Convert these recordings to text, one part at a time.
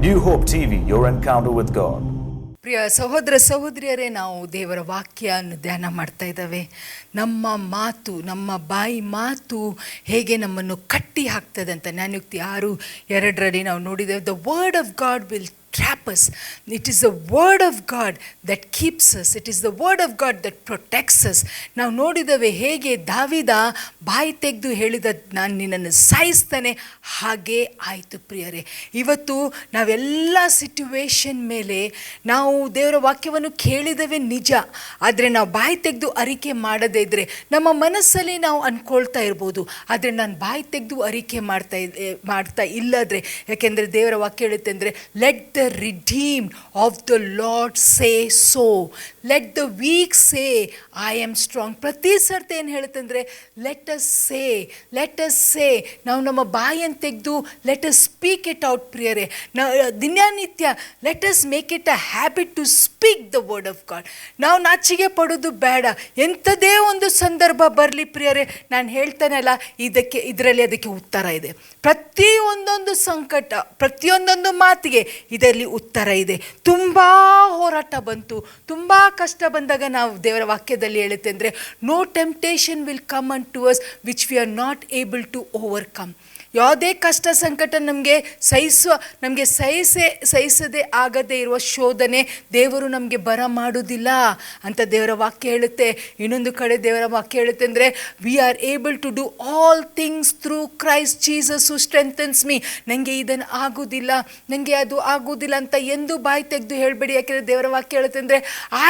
New Hope TV, your encounter with God. ಪ್ರಿಯ ಸಹೋದರ ಸಹೋದರಿಯರೇ, ನಾವು ದೇವರ ವಾಕ್ಯವನ್ನು ಧ್ಯಾನ ಮಾಡ್ತಾ ಇದ್ದಾವೆ. ನಮ್ಮ ಮಾತು, ನಮ್ಮ ಬಾಯಿ ಮಾತು ಹೇಗೆ ನಮ್ಮನ್ನು ಕಟ್ಟಿ ಹಾಕ್ತದೆ ಅಂತ ಜ್ಞಾನೋಕ್ತಿ 6:2 ನಾವು ನೋಡಿದ್ದೇವೆ. The word of god will trap us. It is the word of God that keeps us. It is the word of God that protects us. ನಾವು ನೋಡಿದವೆ ಹೇಗೆ ದಾವೀದ ಬಾಯಿ ತೆಗೆದು ಹೇಳಿದ, ನಾನು ನಿನ್ನನ್ನು ಸಾಯಿಸ್ತೇನೆ, ಹಾಗೇ ಆಯಿತು. ಪ್ರಿಯರೇ, ಇವತ್ತು ನಾವೆಲ್ಲ ಸಿಚುವೇಶನ್ ಮೇಲೆ ನಾವು ದೇವರ ವಾಕ್ಯವನ್ನು ಕೇಳಿದವೆ ನಿಜ, ಆದರೆ ನಾವು ಬಾಯಿ ತೆಗೆದು ಅರಿಕೆ ಮಾಡದೇ ಇದ್ದರೆ ನಮ್ಮ ಮನಸ್ಸಲ್ಲಿ ನಾವು ಅಂದ್ಕೊಳ್ತಾ ಇರ್ಬೋದು, ಆದರೆ ನಾನು ಬಾಯಿ ತೆಗೆದು ಅರಿಕೆ ಮಾಡ್ತಾ ಇಲ್ಲದ್ರೆ, ಯಾಕೆಂದರೆ ದೇವರ ವಾಕ್ಯ ಹೇಳುತ್ತೆ ಅಂದರೆ, let the redeemed of the Lord say so. Let the weak say I am strong. ಪ್ರತಿ ಸರ್ತಿ ಏನು ಹೇಳುತ್ತೆ ಅಂದರೆ, ಲೆಟ್ ಅಸ್ ಸೇ. ನಾವು ನಮ್ಮ ಬಾಯನ್ನು ತೆಗೆದು let us speak it out. ಪ್ರಿಯರೇ, ದಿನನಿತ್ಯ let us make it a habit to speak the word of God. ನಾವು ನಾಚಿಕೆ ಪಡೋದು ಬೇಡ. ಎಂಥದೇ ಒಂದು ಸಂದರ್ಭ ಬರಲಿ ಪ್ರಿಯರೇ, ನಾನು ಹೇಳ್ತಾನೆ ಅಲ್ಲ, ಇದರಲ್ಲಿ ಅದಕ್ಕೆ ಉತ್ತರ ಇದೆ. ಪ್ರತಿಯೊಂದೊಂದು ಸಂಕಟ, ಪ್ರತಿಯೊಂದೊಂದು ಮಾತಿಗೆ ಇದರಲ್ಲಿ ಉತ್ತರ ಇದೆ. ತುಂಬ ಹೋರಾಟ ಬಂತು, ತುಂಬ ಕಷ್ಟ ಬಂದಾಗ ನಾವು ದೇವರ ವಾಕ್ಯದಲ್ಲಿ ಹೇಳುತ್ತೆ ಅಂದರೆ, no temptation will come unto us which we are not able to overcome. ಯಾವುದೇ ಕಷ್ಟ ಸಂಕಟ ನಮಗೆ ಸಹಿಸದೆ ಆಗದೇ ಇರುವ ಶೋಧನೆ ದೇವರು ನಮಗೆ ಬರ ಮಾಡೋದಿಲ್ಲ ಅಂತ ದೇವರ ವಾಕ್ಯ ಹೇಳುತ್ತೆ. ಇನ್ನೊಂದು ಕಡೆ ದೇವರ ವಾಕ್ಯ ಹೇಳುತ್ತೆ ಅಂದರೆ, we are able to do all things through Christ Jesus who strengthens me. ನನಗೆ ಇದನ್ನು ಆಗೋದಿಲ್ಲ, ನನಗೆ ಅದು ಆಗೋದಿಲ್ಲ ಅಂತ ಎಂದು ಬಾಯಿ ತೆಗೆದು ಹೇಳಬೇಡಿ. ಯಾಕೆಂದರೆ ದೇವರ ವಾಕ್ಯ ಹೇಳುತ್ತೆ ಅಂದರೆ,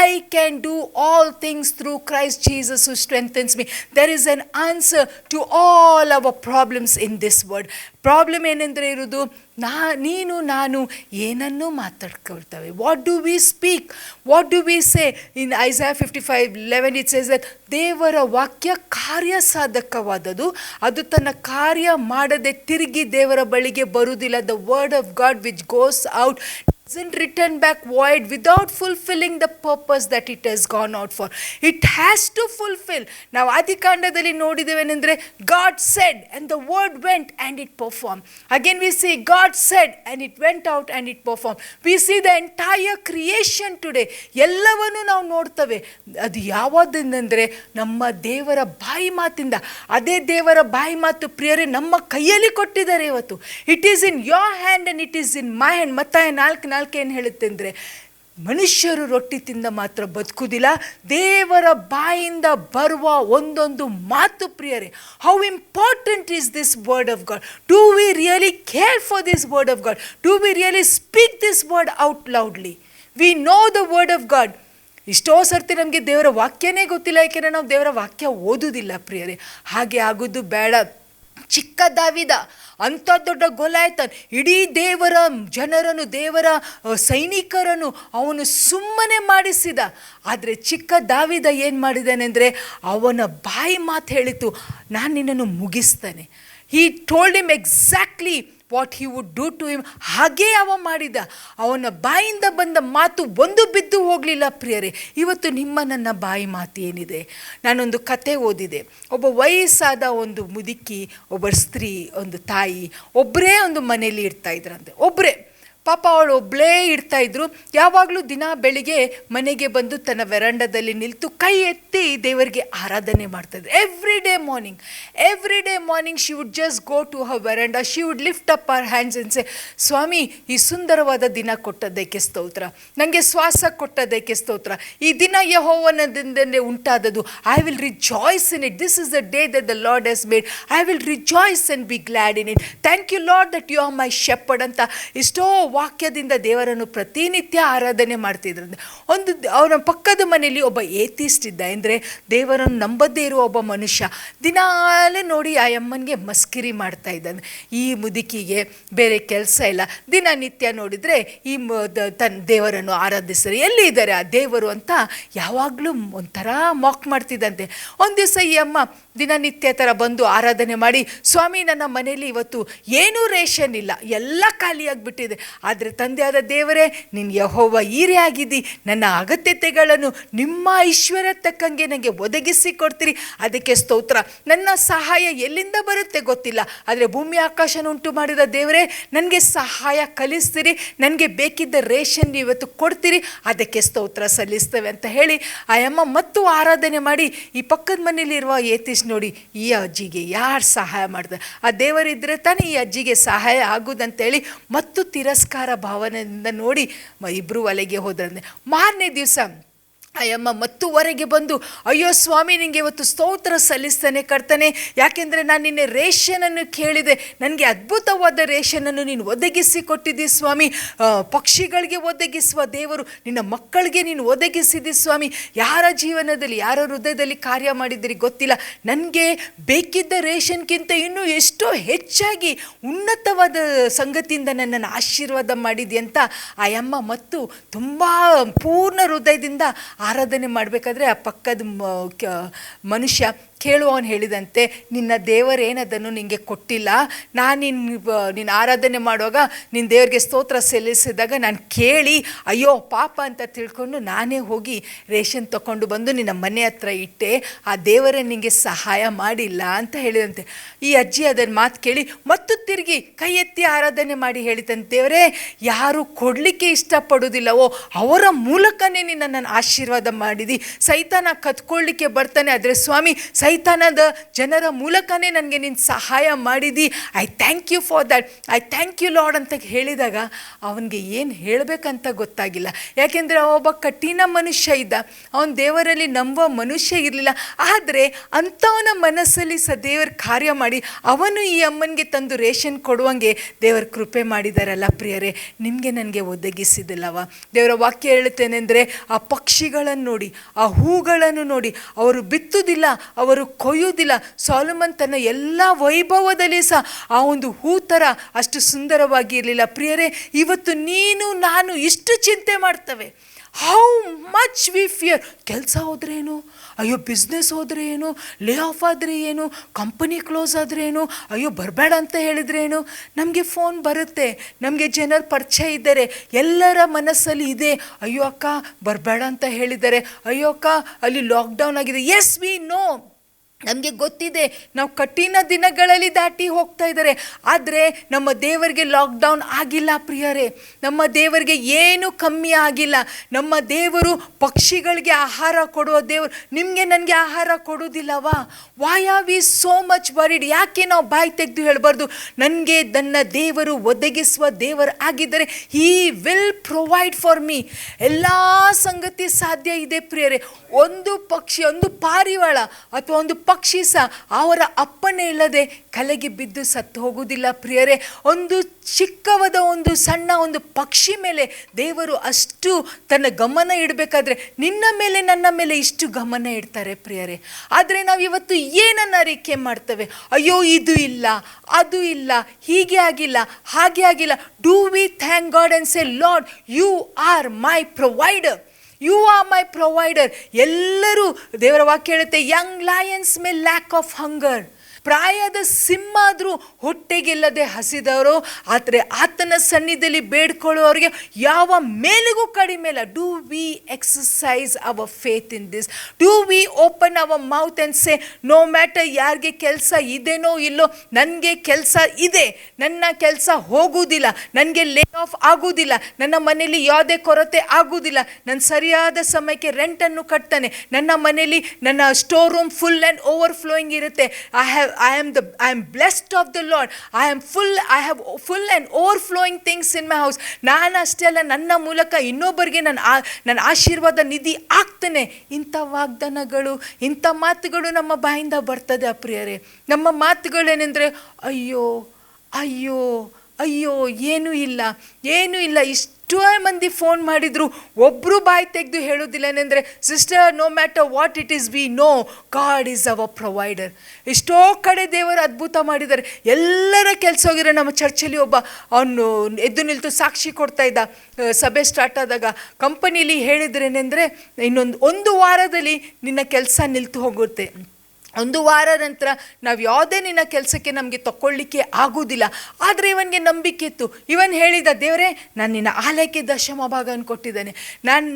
I can do all things through Christ Jesus who strengthens me. There is an answer to all our problems in this world. Problem ಏನೆಂದರೆ ಇರೋದು, ನಾನು ಏನನ್ನೂ ಮಾತಾಡ್ಕೊಳ್ತೇವೆ. What do we speak, what do we say? In Isaiah 55:11 it says that ದೇವರ ವಾಕ್ಯ ಕಾರ್ಯ ಸಾಧಕವಾದದ್ದು, ಅದು ತನ್ನ ಕಾರ್ಯ ಮಾಡದೆ ತಿರುಗಿ ದೇವರ ಬಳಿಗೆ ಬರುವುದಿಲ್ಲ. The word of god which goes out isn't written back void without fulfilling the purpose that it has gone out for. It has to fulfill. ನಾವು ಆದಿಕಾಂಡದಲ್ಲಿ ನೋಡಿದ್ದೇವೆನೆಂದರೆ, God said and the word went and it performed. Again we see God said and it went out and it performed. We see the entire creation today. ಎಲ್ಲವನ್ನು ನಾವು ನೋಡ್ತೇವೆ. ಅದು ಯಾವುದೆಂದರೆ ನಮ್ಮ ದೇವರ ಬಾಯಿ ಮಾತಿಂದ. ಅದೇ ದೇವರ ಬಾಯಿ ಮಾತು ಪ್ರಿಯರೇ ನಮ್ಮ ಕೈಯಲ್ಲಿ ಕೊಟ್ಟಿದ್ದಾರೆ ಇವತ್ತು. It is in your hand and it is in my hand. ಮತ್ತಾಯ 4:4 ಏನು ಹೇಳುತ್ತೆ ಅಂದರೆ, ಮನುಷ್ಯರು ರೊಟ್ಟಿ ತಿಂದ ಮಾತ್ರ ಬದುಕುವುದಿಲ್ಲ, ದೇವರ ಬಾಯಿಂದ ಬರುವ ಒಂದೊಂದು ಮಾತು. ಪ್ರಿಯರೇ, how important is this word of god? Do we really care for this word of god? Do we really speak this word out loudly? We know the word of god. ಎಷ್ಟೋ ಸರ್ತಿ ನಮಗೆ ದೇವರ ವಾಕ್ಯನೇ ಗೊತ್ತಿಲ್ಲ, ಯಾಕೆಂದರೆ ನಾವು ದೇವರ ವಾಕ್ಯ ಓದುವುದಿಲ್ಲ. ಪ್ರಿಯರೇ, ಹಾಗೆ ಆಗೋದು ಬೇಡ. ಚಿಕ್ಕ ದಾವೀದ ಅಂಥ ದೊಡ್ಡ ಗೊಲಾಯತನ್ ಇಡೀ ದೇವರ ಜನರನ್ನು, ದೇವರ ಸೈನಿಕರನ್ನು ಅವನು ಸುಮ್ಮನೆ ಮಾಡಿಸಿದ. ಆದರೆ ಚಿಕ್ಕ ದಾವೀದ ಏನು ಮಾಡಿದ್ದಾನೆಂದರೆ, ಅವನ ಬಾಯಿ ಮಾತು ಹೇಳಿತು, ನಾನು ನಿನ್ನನ್ನು ಮುಗಿಸ್ತೇನೆ. He told him exactly what he would do to him. ಹಾಗೇ ಅವ ಮಾಡಿದ. ಅವನ ಬಾಯಿಂದ ಬಂದ ಮಾತು ಒಂದು ಬಿದ್ದು ಹೋಗಲಿಲ್ಲ. ಪ್ರಿಯರೇ, ಇವತ್ತು ನನ್ನ ಬಾಯಿ ಮಾತು ಏನಿದೆ? ನಾನೊಂದು ಕತೆ ಓದಿದೆ. ಒಬ್ಬ ವಯಸ್ಸಾದ ಒಂದು ಮುದುಕಿ, ಒಬ್ಬ ಸ್ತ್ರೀ, ಒಂದು ತಾಯಿ, ಒಬ್ಬರೇ ಒಂದು ಮನೆಯಲ್ಲಿ ಇರ್ತಾಯಿದ್ರಂತೆ. ಒಬ್ಬರೇ ಪಾಪ, ಅವಳು ಒಬ್ಬಳೇ ಇರ್ತಾಯಿದ್ರು. ಯಾವಾಗಲೂ ದಿನ ಬೆಳಿಗ್ಗೆ ಮನೆಗೆ ಬಂದು ತನ್ನ ವೆರಂಡದಲ್ಲಿ ನಿಲ್ತು ಕೈ ಎತ್ತಿ ದೇವರಿಗೆ ಆರಾಧನೆ ಮಾಡ್ತಾಯಿದ್ರು. Every day morning she would just go to her veranda. She would lift up her hands and say, ಸ್ವಾಮಿ, ಈ ಸುಂದರವಾದ ದಿನ ಕೊಟ್ಟದ್ದಕ್ಕೆ ಸ್ತೋತ್ರ, ನನಗೆ ಶ್ವಾಸ ಕೊಟ್ಟದ್ದಕ್ಕೆ ಸ್ತೋತ್ರ, ಈ ದಿನ ಯೆಹೋವನದಿಂದಲೇ ಉಂಟಾದದ್ದು. I will rejoice in it. This is the day that the Lord has made. I will rejoice and be glad in it. Thank you Lord that you are my shepherd ಅಂತ ಎಷ್ಟೋ ವಾಕ್ಯದಿಂದ ದೇವರನ್ನು ಪ್ರತಿನಿತ್ಯ ಆರಾಧನೆ ಮಾಡ್ತಿದ್ರಂತೆ. ಅವನ ಪಕ್ಕದ ಮನೆಯಲ್ಲಿ ಒಬ್ಬ ಏಥಿಸ್ಟ್ ಇದ್ದ. ಅಂದರೆ ದೇವರನ್ನು ನಂಬದೇ ಇರುವ ಒಬ್ಬ ಮನುಷ್ಯ ದಿನಾಲೇ ನೋಡಿ ಆ ಅಮ್ಮನಿಗೆ ಮಸ್ಕಿರಿ ಮಾಡ್ತಾ ಇದ್ದಾನೆ. ಈ ಮುದುಕಿಗೆ ಬೇರೆ ಕೆಲಸ ಇಲ್ಲ, ದಿನನಿತ್ಯ ನೋಡಿದರೆ ಈ ತನ್ನ ದೇವರನ್ನು ಆರಾಧಿಸ್ತಾರೆ, ಎಲ್ಲಿ ಇದ್ದಾರೆ ಆ ದೇವರು ಅಂತ ಯಾವಾಗಲೂ ಒಂಥರ ಮಾಕ್ ಮಾಡ್ತಿದ್ದಂತೆ. ಒಂದು ದಿವಸ ಈ ಅಮ್ಮ ದಿನನಿತ್ಯ ಥರ ಬಂದು ಆರಾಧನೆ ಮಾಡಿ, ಸ್ವಾಮಿ ನನ್ನ ಮನೆಯಲ್ಲಿ ಇವತ್ತು ಏನೂ ರೇಷನ್ ಇಲ್ಲ, ಎಲ್ಲ ಖಾಲಿಯಾಗಿಬಿಟ್ಟಿದೆ, ಆದರೆ ತಂದೆಯಾದ ದೇವರೇ ನೀನು ಯೆಹೋವ ಈರೇ ಆಗಿದ್ದಿ, ನನ್ನ ಅಗತ್ಯತೆಗಳನ್ನು ನಿಮ್ಮ ಐಶ್ವರ್ಯ ತಕ್ಕಂಗೆ ನನಗೆ ಒದಗಿಸಿ ಕೊಡ್ತೀರಿ, ಅದಕ್ಕೆ ಸ್ತೋತ್ರ. ನನ್ನ ಸಹಾಯ ಎಲ್ಲಿಂದ ಬರುತ್ತೆ ಗೊತ್ತಿಲ್ಲ, ಆದರೆ ಭೂಮಿ ಆಕಾಶನ ಉಂಟು ಮಾಡಿದ ದೇವರೇ ನನಗೆ ಸಹಾಯ ಕಲಿಸ್ತೀರಿ, ನನಗೆ ಬೇಕಿದ್ದ ರೇಷನ್ ಇವತ್ತು ಕೊಡ್ತೀರಿ, ಅದಕ್ಕೆ ಸ್ತೋತ್ರ ಸಲ್ಲಿಸ್ತೇವೆ ಅಂತ ಹೇಳಿ ಆ ಅಮ್ಮ ಮತ್ತು ಆರಾಧನೆ ಮಾಡಿ ಈ ಪಕ್ಕದ ಮನೇಲಿರುವ ಏತೀಶ್ ನೋಡಿ ಈ ಅಜ್ಜಿಗೆ ಯಾರು ಸಹಾಯ ಮಾಡ್ತಾರೆ, ಆ ದೇವರಿದ್ದರೆ ತಾನೇ ಈ ಅಜ್ಜಿಗೆ ಸಹಾಯ ಆಗುದಂತೇಳಿ ಮತ್ತು ತಿರಸ್ಕಾರ ಭಾವನೆಯಿಂದ ನೋಡಿ ಇಬ್ಬರು ಒಲೆಗೆ ಹೋದ್ರಂತೆ. ಮಾರನೇ ದಿವಸ ಅಯ್ಯಮ್ಮ ಮತ್ತು ಹೊರಗೆ ಬಂದು, ಅಯ್ಯೋ ಸ್ವಾಮಿ ನಿನಗೆ ಇವತ್ತು ಸ್ತೋತ್ರ ಸಲ್ಲಿಸ್ತಾನೆ ಕರ್ತನೆ, ಯಾಕೆಂದರೆ ನಾನು ನಿನ್ನೆ ರೇಷನನ್ನು ಕೇಳಿದೆ, ನನಗೆ ಅದ್ಭುತವಾದ ರೇಷನನ್ನು ನೀನು ಒದಗಿಸಿ ಕೊಟ್ಟಿದ್ದಿ ಸ್ವಾಮಿ, ಪಕ್ಷಿಗಳಿಗೆ ಒದಗಿಸುವ ದೇವರು ನಿನ್ನ ಮಕ್ಕಳಿಗೆ ನೀನು ಒದಗಿಸಿದ್ದಿ ಸ್ವಾಮಿ, ಯಾರ ಜೀವನದಲ್ಲಿ ಯಾರ ಹೃದಯದಲ್ಲಿ ಕಾರ್ಯ ಮಾಡಿದ್ದೀರಿ ಗೊತ್ತಿಲ್ಲ, ನನಗೆ ಬೇಕಿದ್ದ ರೇಷನ್ಗಿಂತ ಇನ್ನೂ ಎಷ್ಟೋ ಹೆಚ್ಚಾಗಿ ಉನ್ನತವಾದ ಸಂಗತಿಯಿಂದ ನನ್ನನ್ನು ಆಶೀರ್ವಾದ ಮಾಡಿದ್ದಿ ಅಂತ ಅಯ್ಯಮ್ಮ ಮತ್ತು ತುಂಬ ಪೂರ್ಣ ಹೃದಯದಿಂದ ಆರಾಧನೆ ಮಾಡಬೇಕಾದ್ರೆ ಆ ಪಕ್ಕದ ಮನುಷ್ಯ ಕೇಳುವವನು ಹೇಳಿದಂತೆ, ನಿನ್ನ ದೇವರೇನದನ್ನು ನಿನಗೆ ಕೊಟ್ಟಿಲ್ಲ, ನಾನು ನಿನ್ನ ಆರಾಧನೆ ಮಾಡುವಾಗ ನಿನ್ನ ದೇವರಿಗೆ ಸ್ತೋತ್ರ ಸಲ್ಲಿಸಿದಾಗ ನಾನು ಕೇಳಿ ಅಯ್ಯೋ ಪಾಪ ಅಂತ ತಿಳ್ಕೊಂಡು ನಾನೇ ಹೋಗಿ ರೇಷನ್ ತಗೊಂಡು ಬಂದು ನಿನ್ನ ಮನೆ ಹತ್ರ ಇಟ್ಟೆ, ಆ ದೇವರೇ ನಿನಗೆ ಸಹಾಯ ಮಾಡಿಲ್ಲ ಅಂತ ಹೇಳಿದಂತೆ. ಈ ಅಜ್ಜಿ ಅದನ್ನು ಮಾತು ಕೇಳಿ ಮತ್ತು ತಿರುಗಿ ಕೈ ಎತ್ತಿ ಆರಾಧನೆ ಮಾಡಿ ಹೇಳಿದಂತೆ, ದೇವರೇ ಯಾರು ಕೊಡಲಿಕ್ಕೆ ಇಷ್ಟಪಡೋದಿಲ್ಲವೋ ಅವರ ಮೂಲಕನೇ ನಿನ್ನನ್ನು ಆಶೀರ್ವಾದ ಮಾಡಿದಿ, ಸೈತಾನ ಕತ್ಕೊಳ್ಳಿಕ್ಕೆ ಬರ್ತಾನೆ, ಆದರೆ ಸ್ವಾಮಿ ಸೈತಾನದ ಜನರ ಮೂಲಕನೇ ನನಗೆ ನೀನು ಸಹಾಯ ಮಾಡಿದಿ, I thank you for that, I thank you Lord ಅಂತ ಹೇಳಿದಾಗ ಅವನಿಗೆ ಏನು ಹೇಳಬೇಕಂತ ಗೊತ್ತಾಗಿಲ್ಲ. ಯಾಕೆಂದರೆ ಒಬ್ಬ ಕಠಿಣ ಮನುಷ್ಯ ಇದ್ದ, ಅವನ ದೇವರಲ್ಲಿ ನಂಬುವ ಮನುಷ್ಯ ಇರಲಿಲ್ಲ, ಆದರೆ ಅಂಥವನ ಮನಸ್ಸಲ್ಲಿ ದೇವರು ಕಾರ್ಯ ಮಾಡಿ ಅವನು ಈ ಅಮ್ಮನಿಗೆ ತಂದು ರೇಷನ್ ಕೊಡುವಂಗೆ ದೇವರ ಕೃಪೆ ಮಾಡಿದಾರಲ್ಲ ಪ್ರಿಯರೇ, ನಿಮಗೆ ನನಗೆ ಒದಗಿಸಿದಿಲ್ಲವ. ದೇವರ ವಾಕ್ಯ ಹೇಳುತ್ತೇನೆಂದರೆ, ಆ ಪಕ್ಷಿಗಳನ್ನು ನೋಡಿ, ಆ ಹೂಗಳನ್ನು ನೋಡಿ, ಅವರು ಬಿತ್ತುವುದಿಲ್ಲ, ಅವರು ಕೊಯ್ಯುವುದಿಲ್ಲ, ಸೊಲೊಮನ್ ತನ್ನ ಎಲ್ಲ ವೈಭವದಲ್ಲಿ ಸಹ ಆ ಒಂದು ಹೂ ಥರ ಅಷ್ಟು ಸುಂದರವಾಗಿ ಇರಲಿಲ್ಲ. ಪ್ರಿಯರೇ, ಇವತ್ತು ನೀನು ನಾನು ಇಷ್ಟು ಚಿಂತೆ ಮಾಡ್ತವೆ, ಹೌ ಮಚ್ ವಿ ಫಿಯರ್. ಕೆಲಸ ಹೋದ್ರೆ ಏನು, ಅಯ್ಯೋ ಬಿಸ್ನೆಸ್ ಹೋದರೆ ಏನು, ಲೇ ಆಫ್ ಆದರೆ ಏನು, ಕಂಪನಿ ಕ್ಲೋಸ್ ಆದರೆ ಏನು, ಅಯ್ಯೋ ಬರಬೇಡ ಅಂತ ಹೇಳಿದ್ರೆ ಏನು, ನಮಗೆ ಫೋನ್ ಬರುತ್ತೆ, ನಮಗೆ ಜನರು ಪರಿಚಯ ಇದ್ದಾರೆ, ಎಲ್ಲರ ಮನಸ್ಸಲ್ಲಿ ಇದೆ, ಅಯ್ಯೋ ಅಕ್ಕ ಬರಬೇಡ ಅಂತ ಹೇಳಿದ್ದಾರೆ, ಅಯ್ಯೋ ಅಕ್ಕ ಅಲ್ಲಿ ಲಾಕ್ಡೌನ್ ಆಗಿದೆ. ಎಸ್ ವಿ ನೋ, ನಮಗೆ ಗೊತ್ತಿದೆ, ನಾವು ಕಠಿಣ ದಿನಗಳಲ್ಲಿ ದಾಟಿ ಹೋಗ್ತಾ ಇದ್ದಾರೆ, ಆದರೆ ನಮ್ಮ ದೇವರಿಗೆ ಲಾಕ್ಡೌನ್ ಆಗಿಲ್ಲ ಪ್ರಿಯರೇ, ನಮ್ಮ ದೇವರಿಗೆ ಏನು ಕಮ್ಮಿ ಆಗಿಲ್ಲ. ನಮ್ಮ ದೇವರು ಪಕ್ಷಿಗಳಿಗೆ ಆಹಾರ ಕೊಡುವ ದೇವರು, ನಿಮಗೆ ನನಗೆ ಆಹಾರ ಕೊಡೋದಿಲ್ಲವಾ? Why are we so much worried? ಯಾಕೆ ನಾವು ಬಾಯಿ ತೆಗೆದು ಹೇಳಬಾರ್ದು, ನನಗೆ ನನ್ನ ದೇವರು ಒದಗಿಸುವ ದೇವರು ಆಗಿದ್ದರೆ he will provide for me. ಎಲ್ಲ ಸಂಗತಿ ಸಾಧ್ಯ ಇದೆ ಪ್ರಿಯರೇ. ಒಂದು ಪಕ್ಷಿ, ಒಂದು ಪಾರಿವಾಳ ಅಥವಾ ಒಂದು ಪಕ್ಷಿ ಸಹ ಅವರ ಅಪ್ಪಣೆ ಇಲ್ಲದೆ ಕಲೆಗೆ ಬಿದ್ದು ಸತ್ತು ಹೋಗುವುದಿಲ್ಲ ಪ್ರಿಯರೇ. ಒಂದು ಚಿಕ್ಕವಾದ ಒಂದು ಸಣ್ಣ ಒಂದು ಪಕ್ಷಿ ಮೇಲೆ ದೇವರು ಅಷ್ಟು ತನ್ನ ಗಮನ ಇಡಬೇಕಾದ್ರೆ ನಿನ್ನ ಮೇಲೆ ನನ್ನ ಮೇಲೆ ಇಷ್ಟು ಗಮನ ಇಡ್ತಾರೆ ಪ್ರಿಯರೇ. ಆದರೆ ನಾವು ಇವತ್ತು ಏನನ್ನ ಅರಿಕೆ ಮಾಡ್ತೇವೆ, ಅಯ್ಯೋ ಇದು ಇಲ್ಲ, ಅದು ಇಲ್ಲ, ಹೀಗೆ ಆಗಿಲ್ಲ, ಹಾಗೆ ಆಗಿಲ್ಲ. Do we thank God and say Lord you are my provider, you are my provider. ಎಲ್ಲರೂ ದೇವರ ವಾಕ್ಯ ಹೇಳುತ್ತೆ, young lions may lack of hunger. ಪ್ರಾಯದ ಸಿಂಹ ಆದರೂ ಹೊಟ್ಟೆಗೆಲ್ಲದೆ ಹಸಿದವರು, ಆದರೆ ಆತನ ಸನ್ನಿಧಿಯಲ್ಲಿ ಬೇಡ್ಕೊಳ್ಳೋರಿಗೆ ಯಾವ ಮೇಲಿಗೂ ಕಡಿಮೆ ಇಲ್ಲ. Do we exercise our faith in this? Do we open our mouth and say no matter ಯಾರಿಗೆ ಕೆಲಸ ಇದೇನೋ ಇಲ್ಲೋ, ನನಗೆ ಕೆಲಸ ಇದೆ, ನನ್ನ ಕೆಲಸ ಹೋಗುವುದಿಲ್ಲ, ನನಗೆ ಲೇ ಆಫ್ ಆಗುವುದಿಲ್ಲ, ನನ್ನ ಮನೆಯಲ್ಲಿ ಯಾವುದೇ ಕೊರತೆ ಆಗುವುದಿಲ್ಲ, ನನ್ನ ಸರಿಯಾದ ಸಮಯಕ್ಕೆ ರೆಂಟನ್ನು ಕಟ್ತಾನೆ, ನನ್ನ ಮನೆಯಲ್ಲಿ ನನ್ನ ಸ್ಟೋರ್ ರೂಮ್ ಫುಲ್ ಆ್ಯಂಡ್ ಓವರ್ಫ್ಲೋಯಿಂಗ್ ಇರುತ್ತೆ. I am blessed of the Lord. I have full and overflowing things in my house. ನಾನು ಅಷ್ಟೇ ಅಲ್ಲ, ನನ್ನ ಮೂಲಕ ಇನ್ನೊಬ್ಬರಿಗೆ ನನ್ನ ಆಶೀರ್ವಾದ ನಿಧಿ ಆಗ್ತಾನೆ. ಇಂಥ ವಾಗ್ದಾನಗಳು, ಇಂಥ ಮಾತುಗಳು ನಮ್ಮ ಬಾಯಿಂದ ಬರ್ತದೆ ಪ್ರಿಯರೇ. ನಮ್ಮ ಮಾತುಗಳೇನೆಂದರೆ ಅಯ್ಯೋ ಅಯ್ಯೋ ಅಯ್ಯೋ ಏನೂ ಇಲ್ಲ, ಏನೂ ಇಲ್ಲ. ಎಷ್ಟೋ ಮಂದಿ ಫೋನ್ ಮಾಡಿದ್ರು, ಒಬ್ಬರು ಬಾಯಿ ತೆಗೆದು ಹೇಳೋದಿಲ್ಲ ಏನೆಂದರೆ, sister no matter what it is we know God is our provider. ಎಷ್ಟೋ ಕಡೆ ದೇವರು ಅದ್ಭುತ ಮಾಡಿದ್ದಾರೆ, ಎಲ್ಲರ ಕೆಲಸ ಹೋಗಿರೋ. ನಮ್ಮ ಚರ್ಚಲ್ಲಿ ಒಬ್ಬ ಅವನು ಎದ್ದು ನಿಲ್ತು ಸಾಕ್ಷಿ ಕೊಡ್ತಾ ಇದ್ದ, ಸಭೆ ಸ್ಟಾರ್ಟ್ ಆದಾಗ ಕಂಪನಿಲಿ ಹೇಳಿದ್ರೇನೆಂದರೆ, ಒಂದು ವಾರದಲ್ಲಿ ನಿನ್ನ ಕೆಲಸ ನಿಲ್ತು ಹೋಗುತ್ತೆ, ಒಂದು ವಾರ ನಂತರ ನಾವು ಯಾವುದೇ ನಿನ್ನ ಕೆಲಸಕ್ಕೆ ನಮಗೆ ತಗೊಳ್ಳಿಕ್ಕೆ ಆಗುವುದಿಲ್ಲ. ಆದರೆ ಇವನಿಗೆ ನಂಬಿಕೆ ಇತ್ತು. ಇವನ್ ಹೇಳಿದ, ದೇವರೇ ನಾನು ನಿನ್ನ ಆಲಯಕ್ಕೆ ದಶಮ ಭಾಗವನ್ನು ಕೊಟ್ಟಿದ್ದೇನೆ,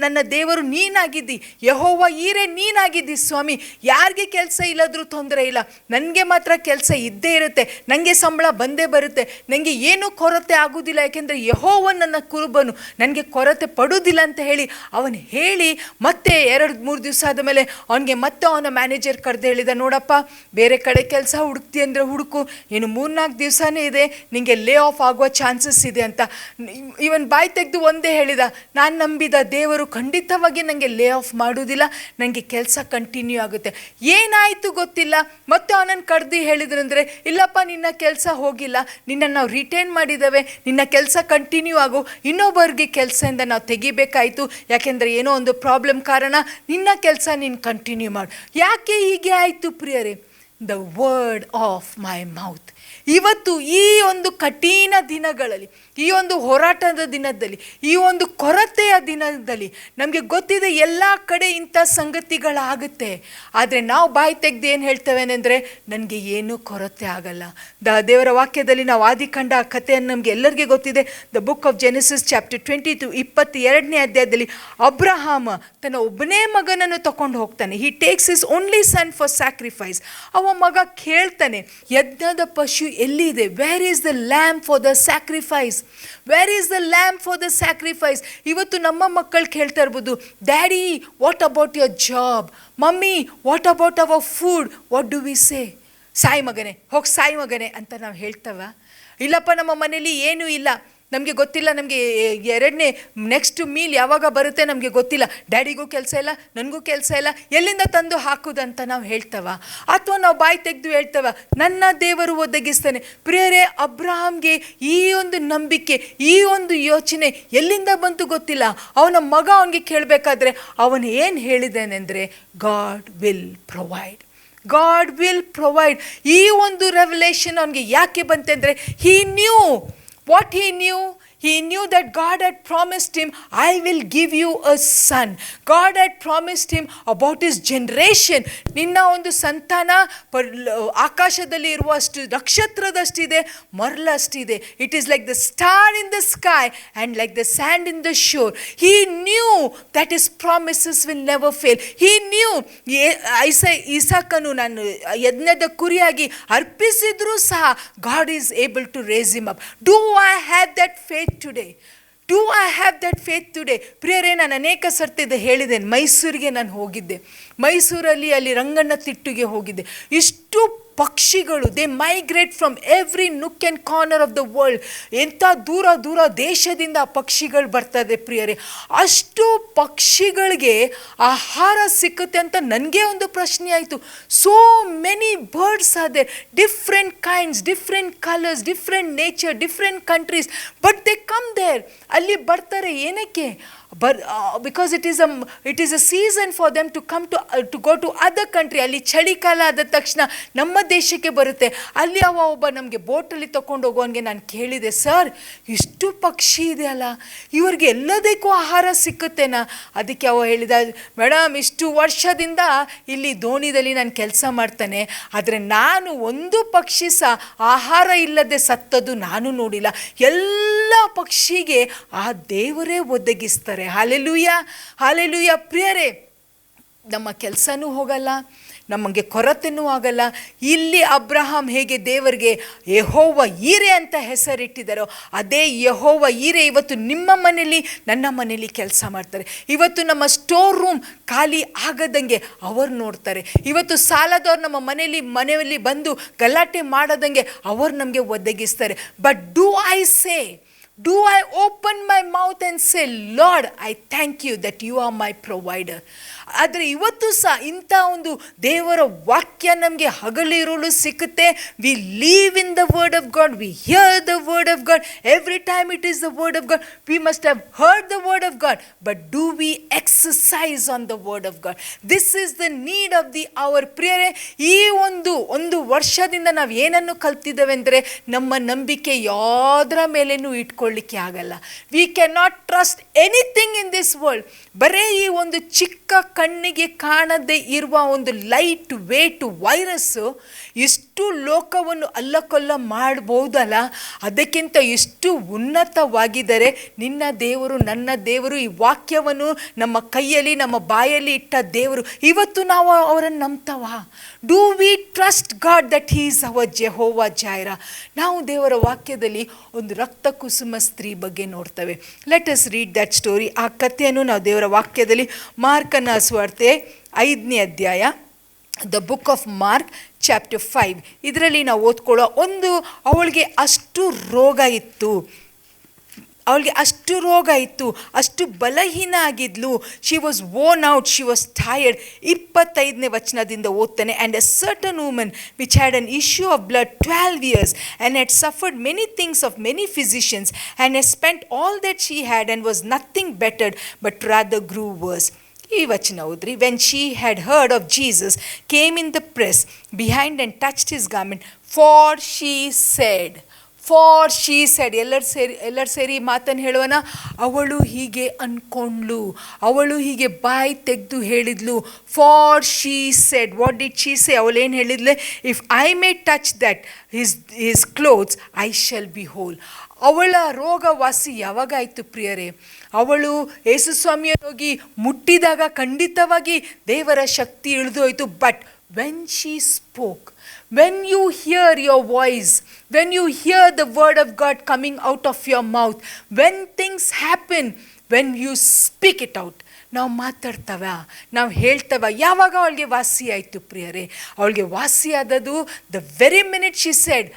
ನನ್ನ ದೇವರು ನೀನಾಗಿದ್ದಿ, ಯೆಹೋವ ಈರೇ ನೀನಾಗಿದ್ದಿ ಸ್ವಾಮಿ. ಯಾರಿಗೆ ಕೆಲಸ ಇಲ್ಲದ್ರೂ ತೊಂದರೆ ಇಲ್ಲ, ನನಗೆ ಮಾತ್ರ ಕೆಲಸ ಇದ್ದೇ ಇರುತ್ತೆ, ನನಗೆ ಸಂಬಳ ಬಂದೇ ಬರುತ್ತೆ, ನನಗೆ ಏನೂ ಕೊರತೆ ಆಗುವುದಿಲ್ಲ, ಯಾಕೆಂದರೆ ಯೆಹೋವನು ನನ್ನ ಕುರುಬನು, ನನಗೆ ಕೊರತೆ ಪಡುವುದಿಲ್ಲ ಅಂತ ಹೇಳಿ ಅವನು ಹೇಳಿ ಮತ್ತೆ 2-3 ದಿವಸ ಆದ ಮೇಲೆ ಅವನಿಗೆ ಮತ್ತೆ ಅವನ ಮ್ಯಾನೇಜರ್ ಕರೆದು ಹೇಳಿದ, ನೋಡಪ್ಪ ಬೇರೆ ಕಡೆ ಕೆಲಸ ಹುಡುಕ್ತಿ ಅಂದರೆ ಹುಡುಕು, ಇನ್ನು 3-4 ದಿವಸನೇ ಇದೆ, ನಿಮಗೆ ಲೇ ಆಫ್ ಆಗುವ ಚಾನ್ಸಸ್ ಇದೆ ಅಂತ. ಇವನ್ ಬಾಯಿ ತೆಗೆದು ಒಂದೇ ಹೇಳಿದ, ನಾನು ನಂಬಿದ ದೇವರು ಖಂಡಿತವಾಗಿ ನನಗೆ ಲೇ ಆಫ್ ಮಾಡೋದಿಲ್ಲ, ನನಗೆ ಕೆಲಸ ಕಂಟಿನ್ಯೂ ಆಗುತ್ತೆ. ಏನಾಯಿತು ಗೊತ್ತಿಲ್ಲ, ಮತ್ತೆ ಅವನನ್ನು ಕರೆದು ಹೇಳಿದ್ರಂದರೆ, ಇಲ್ಲಪ್ಪ ನಿನ್ನ ಕೆಲಸ ಹೋಗಿಲ್ಲ, ನಿನ್ನನ್ನು ನಾವು ರಿಟೈನ್ ಮಾಡಿದ್ದೇವೆ, ನಿನ್ನ ಕೆಲಸ ಕಂಟಿನ್ಯೂ ಆಗು, ಇನ್ನೊಬ್ಬರಿಗೆ ಕೆಲಸದಿಂದ ನಾವು ತೆಗಿಬೇಕಾಯಿತು, ಯಾಕೆಂದರೆ ಏನೋ ಒಂದು ಪ್ರಾಬ್ಲಮ್ ಕಾರಣ ನಿನ್ನ ಕೆಲಸ ನೀನು ಕಂಟಿನ್ಯೂ ಮಾಡು. ಯಾಕೆ ಹೀಗೆ ಆಯಿತು ಪ್ರಿಯರೇ? The word of my mouth. ಇವತ್ತು ಈ ಒಂದು ಕಠಿಣ ದಿನಗಳಲ್ಲಿ, ಈ ಒಂದು ಹೋರಾಟದ ದಿನದಲ್ಲಿ, ಈ ಒಂದು ಕೊರತೆಯ ದಿನದಲ್ಲಿ ನಮಗೆ ಗೊತ್ತಿದೆ ಎಲ್ಲ ಕಡೆ ಇಂಥ ಸಂಗತಿಗಳಾಗುತ್ತೆ. ಆದರೆ ನಾವು ಬಾಯಿ ತೆಗೆದು ಏನು ಹೇಳ್ತೇವೆ ಅಂದರೆ, ನನಗೆ ಏನೂ ಕೊರತೆ ಆಗಲ್ಲ. ದೇವರ ವಾಕ್ಯದಲ್ಲಿ ನಾವು ಆದಿಕಾಂಡ ಆ ಕಥೆಯನ್ನು ನಮಗೆ ಎಲ್ಲರಿಗೆ ಗೊತ್ತಿದೆ. The book of Genesis chapter 22 22ನೇ ಅಧ್ಯಾಯದಲ್ಲಿ ಅಬ್ರಹಾಮ ತನ್ನ ಒಬ್ಬನೇ ಮಗನನ್ನು ತಗೊಂಡು ಹೋಗ್ತಾನೆ. He takes his only son for sacrifice. ಅವ ಮಗ ಕೇಳ್ತಾನೆ, ಯಜ್ಞದ ಪಶು ಎಲ್ಲಿದೆ? Where is the lamp for the sacrifice? Where is the lamp for the sacrifice? ಇವತ್ತು ನಮ್ಮ ಮಕ್ಕಳು ಕೇಳ್ತಾ ಇರ್ಬೋದು, daddy what about your job? Mummy what about our food? What do we ಸೇ? ಸಾಯಿ ಮಗನೇ, ಹೋಗಿ ಸಾಯಿ ಮಗನೇ ಅಂತ ನಾವು ಹೇಳ್ತವ? ಇಲ್ಲಪ್ಪ ನಮ್ಮ ಮನೇಲಿ ಏನೂ ಇಲ್ಲ, ನಮಗೆ ಗೊತ್ತಿಲ್ಲ, ನಮಗೆ ಎರಡನೇ ನೆಕ್ಸ್ಟ್ ಮೀಲ್ ಯಾವಾಗ ಬರುತ್ತೆ ನಮಗೆ ಗೊತ್ತಿಲ್ಲ, ಡ್ಯಾಡಿಗೂ ಕೆಲಸ ಇಲ್ಲ, ನನಗೂ ಕೆಲಸ ಇಲ್ಲ, ಎಲ್ಲಿಂದ ತಂದು ಹಾಕೋದಂತ ನಾವು ಹೇಳ್ತವ? ಅಥವಾ ನಾವು ಬಾಯಿ ತೆಗೆದು ಹೇಳ್ತವ, ನನ್ನ ದೇವರು ಒದಗಿಸ್ತಾನೆ? ಪ್ರಿಯರೇ, ಅಬ್ರಹಾಮ್ಗೆ ಈ ಒಂದು ನಂಬಿಕೆ, ಈ ಒಂದು ಯೋಚನೆ ಎಲ್ಲಿಂದ ಬಂತು ಗೊತ್ತಿಲ್ಲ. ಅವನ ಮಗ ಅವನಿಗೆ ಕೇಳಬೇಕಾದ್ರೆ ಅವನು ಏನು ಹೇಳಿದ್ದಾನೆಂದರೆ, God will provide, God will provide. ಈ ಒಂದು ರೆವಲೇಷನ್ ಅವನಿಗೆ ಯಾಕೆ ಬಂತೆಂದರೆ, he knew what he knew. He knew that God had promised him, I will give you a son. God had promised him about his generation. ನಿನ್ನ ಒಂದು ಸಂತಾನ ಆಕಾಶದಲ್ಲಿ ಇರುವಷ್ಟು ನಕ್ಷತ್ರದಷ್ಟಿದೆ, ಮರಳಷ್ಟಿದೆ. It is like the star in the sky and like the sand in the shore. He knew that his promises will never fail. He knew ಇಸಾಕನು ನಾನು ಯಜ್ಞದ ಕುರಿಯಾಗಿ ಅರ್ಪಿಸಿದ್ರೂ ಸಹ God is able to raise him up. Do I have that faith today? Do I have that faith today? ಪ್ರಿಯರೇ, ನಾನು ಅನೇಕ ಸರ್ತಿ ಹೇಳಿದ್ದೇನೆ. ಮೈಸೂರಿಗೆ ನಾನು ಹೋಗಿದ್ದೆ. ಮೈಸೂರಲ್ಲಿ ಅಲ್ಲಿ ರಂಗಣ್ಣ ತಿಟ್ಟುಗೆ ಹೋಗಿದ್ದೆ. ಇಷ್ಟು ಪಕ್ಷಿಗಳು, they migrate from every nook and corner of the world. ಎಂಥ ದೂರ ದೂರ ದೇಶದಿಂದ ಆ ಪಕ್ಷಿಗಳು ಬರ್ತದೆ ಪ್ರಿಯರೇ. ಅಷ್ಟು ಪಕ್ಷಿಗಳಿಗೆ ಆಹಾರ ಸಿಕ್ಕುತ್ತೆ ಅಂತ ನನಗೆ ಒಂದು ಪ್ರಶ್ನೆ ಆಯಿತು. So many birds are there, different kinds, different colours, different nature, different countries, but they come there. ಅಲ್ಲಿ ಬರ್ತಾರೆ ಏನಕ್ಕೆ? Because it is a season for them to come to go to other country. ಅಲ್ಲಿ ಚಳಿಗಾಲ ಆದ ತಕ್ಷಣ ನಮ್ಮ ದೇಶಕ್ಕೆ ಬರುತ್ತೆ. ಅಲ್ಲಿ ಒಬ್ಬ ನಮಗೆ ಬೋಟಲ್ಲಿ ತೊಗೊಂಡು ಹೋಗೋನಿಗೆ ನಾನು ಕೇಳಿದೆ, ಸರ್ ಇಷ್ಟು ಪಕ್ಷಿ ಇದೆಯಲ್ಲ, ಇವ್ರಿಗೆ ಎಲ್ಲದಕ್ಕೂ ಆಹಾರ ಸಿಕ್ಕುತ್ತೇನಾ? ಅದಕ್ಕೆ ಹೇಳಿದ, ಮೇಡಮ್ ಇಷ್ಟು ವರ್ಷದಿಂದ ಇಲ್ಲಿ ದೋಣಿದಲ್ಲಿ ನಾನು ಕೆಲಸ ಮಾಡ್ತಾನೆ, ಆದರೆ ನಾನು ಒಂದು ಪಕ್ಷಿ ಸಹ ಆಹಾರ ಇಲ್ಲದೆ ಸತ್ತದ್ದು ನಾನು ನೋಡಿಲ್ಲ. ಎಲ್ಲ ಪಕ್ಷಿಗೆ ಆ ದೇವರೇ ಒದಗಿಸ್ತಾರೆ. Hallelujah, hallelujah. ಪ್ರಿಯರೇ, ನಮ್ಮ ಕೆಲಸನೂ ಹೋಗಲ್ಲ, ನಮಗೆ ಕೊರತೆನೂ ಆಗಲ್ಲ. ಇಲ್ಲಿ ಅಬ್ರಹಾಂ ಹೇಗೆ ದೇವರಿಗೆ ಯೆಹೋವ ಈರೆ ಅಂತ ಹೆಸರಿಟ್ಟಿದ್ದಾರೋ, ಅದೇ ಯೆಹೋವ ಈರೆ ಇವತ್ತು ನಿಮ್ಮ ಮನೆಯಲ್ಲಿ, ನನ್ನ ಮನೆಯಲ್ಲಿ ಕೆಲಸ ಮಾಡ್ತಾರೆ. ಇವತ್ತು ನಮ್ಮ ಸ್ಟೋರ್ ರೂಮ್ ಖಾಲಿ ಆಗದಂಗೆ ಅವರು ನೋಡ್ತಾರೆ. ಇವತ್ತು ಸಾಲದವ್ರು ನಮ್ಮ ಮನೆಯಲ್ಲಿ ಬಂದು ಗಲಾಟೆ ಮಾಡದಂಗೆ ಅವರು ನಮಗೆ ಒದಗಿಸ್ತಾರೆ. But do I open my mouth and say, Lord, I thank you that you are my provider? ಆದರೆ ಇವತ್ತು ಸಹ ಇಂಥ ಒಂದು ದೇವರ ವಾಕ್ಯ ನಮಗೆ ಹಗಲಿರುಳು ಸಿಕ್ಕುತ್ತೆ. We live in the word of God, we hear the word of God. Every time it is the word of God. We must have heard the word of God, but do we exercise on the word of God? This is the need of the hour. ಪ್ರಿಯರೇ, ಈ ಒಂದು ವರ್ಷದಿಂದ ನಾವು ಏನನ್ನು ಕಲ್ತಿದ್ದೇವೆ ಅಂದರೆ, ನಮ್ಮ ನಂಬಿಕೆ ಯಾವುದರ ಮೇಲೇನೂ ಇಟ್ಕೊಳ್ಳಿಕ್ಕೆ ಆಗಲ್ಲ. We can not trust anything in this world. ಬರೀ ಈ ಒಂದು ಚಿಕ್ಕ ಕಣ್ಣಿಗೆ ಕಾಣದೇ ಇರುವ ಒಂದು ಲೈಟ್ ವೇಟ್ ವೈರಸ್ಸು ಎಷ್ಟು ಲೋಕವನ್ನು ಅಲ್ಲಕೊಲ್ಲ ಮಾಡ್ಬೋದಲ್ಲ, ಅದಕ್ಕಿಂತ ಎಷ್ಟು ಉನ್ನತವಾಗಿದ್ದರೆ ನಿನ್ನ ದೇವರು, ನನ್ನ ದೇವರು, ಈ ವಾಕ್ಯವನ್ನು ನಮ್ಮ ಕೈಯಲ್ಲಿ ನಮ್ಮ ಬಾಯಲ್ಲಿ ಇಟ್ಟ ದೇವರು. ಇವತ್ತು ನಾವು ಅವರನ್ನು ನಂಬ್ತವ? Do we trust God that he is our Jehovah Jireh? ನಾವು ದೇವರ ವಾಕ್ಯದಲ್ಲಿ ಒಂದು ರಕ್ತ ಕುಸುಮ ಸ್ತ್ರೀ ಬಗ್ಗೆ ನೋಡ್ತೇವೆ. Let us read that story. ಆ ಕಥೆಯನ್ನು ನಾವು ದೇವರ ವಾಕ್ಯದಲ್ಲಿ ಮಾರ್ಕನ ಸುವಾರ್ತೆ 5ನೇ ಅಧ್ಯಾಯ, the book of Mark chapter 5, ಇದರಲ್ಲಿ ನಾವು ಓದ್ಕೊಳ್ಳೋ ಅವಳಿಗೆ ಅಷ್ಟು ರೋಗ ಇತ್ತು, ಅಷ್ಟು ಬಲಹೀನ ಆಗಿದ್ಲು. She was worn out, she was tired. 25ನೇ ವಚನದಿಂದ ಓದ್ತಾನೆ. And a certain woman which had an issue of blood 12 years and had suffered many things of many physicians and had spent all that she had and was nothing bettered but rather grew worse. ಈ ವಚನ ಓದ್ರಿ. When she had heard of Jesus came in the press behind and touched his garment for she shed. ಎಲ್ಲರೂ ಸೇರಿ ಮಾತನ್ನು ಹೇಳುವನ. ಅವಳು ಹೀಗೆ ಅಂದ್ಕೊಂಡ್ಲು, ಅವಳು ಹೀಗೆ ಬಾಯಿ ತೆಗೆದು ಹೇಳಿದ್ಲು. For she said. What did she say? ಅವಳೇನು ಹೇಳಿದ್ಲೆ? If I may touch that his clothes I shall be whole. ಅವಳ ರೋಗವಾಸಿ ಯಾವಾಗಾಯಿತು ಪ್ರಿಯರೇ? ಅವಳು ಯೇಸುಸ್ವಾಮಿಯನ್ನು ಹೋಗಿ ಮುಟ್ಟಿದಾಗ ಖಂಡಿತವಾಗಿ ದೇವರ ಶಕ್ತಿ ಇಳಿದು ಹೋಯಿತು. But when she spoke, when you hear your voice, when you hear the word of God coming out of your mouth, when things happen, when you speak it out, ನಾವು ಮಾತಾಡ್ತವ, ನಾವು ಹೇಳ್ತವ. ಯಾವಾಗ ಅವಳಿಗೆ ವಾಸಿ ಆಯಿತು ಪ್ರಿಯರೇ? ಅವಳಿಗೆ ವಾಸಿ ಆದದ್ದು the very minute she said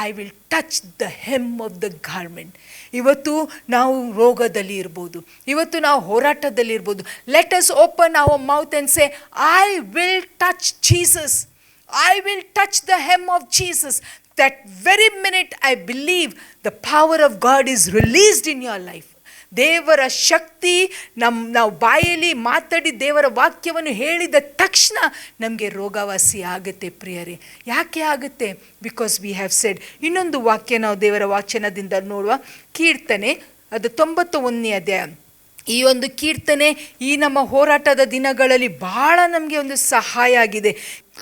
I will touch the him of the garment. ಇವತ್ತು ನಾವು ರೋಗದಲ್ಲಿ ಇರ್ಬೋದು, ಇವತ್ತು ನಾವು ಹೋರಾಟದಲ್ಲಿ ಇರ್ಬೋದು. Let us open our mouth and say I will touch Jesus. I will touch the hem of Jesus. That very minute I believe the power of God is released in your life. ದೇವರ ಶಕ್ತಿ ನಾವು ಬಾಯಲ್ಲಿ ಮಾತಾಡಿ ದೇವರ ವಾಕ್ಯವನ್ನು ಹೇಳಿದ ತಕ್ಷಣ ನಮಗೆ ರೋಗವಾಸಿ ಆಗುತ್ತೆ ಪ್ರಿಯರೇ. ಯಾಕೆ ಆಗುತ್ತೆ? Because we have said. ಇನ್ನೊಂದು ವಾಕ್ಯ ನಾವು ದೇವರ ವಾಚನದಿಂದ ನೋಡುವ. ಕೀರ್ತನೆ ಅದು 91ನೇ ಅಧ್ಯಾಯ. ಈ ಒಂದು ಕೀರ್ತನೆ ಈ ನಮ್ಮ ಹೋರಾಟದ ದಿನಗಳಲ್ಲಿ ಭಾಳ ನಮಗೆ ಒಂದು ಸಹಾಯ ಆಗಿದೆ.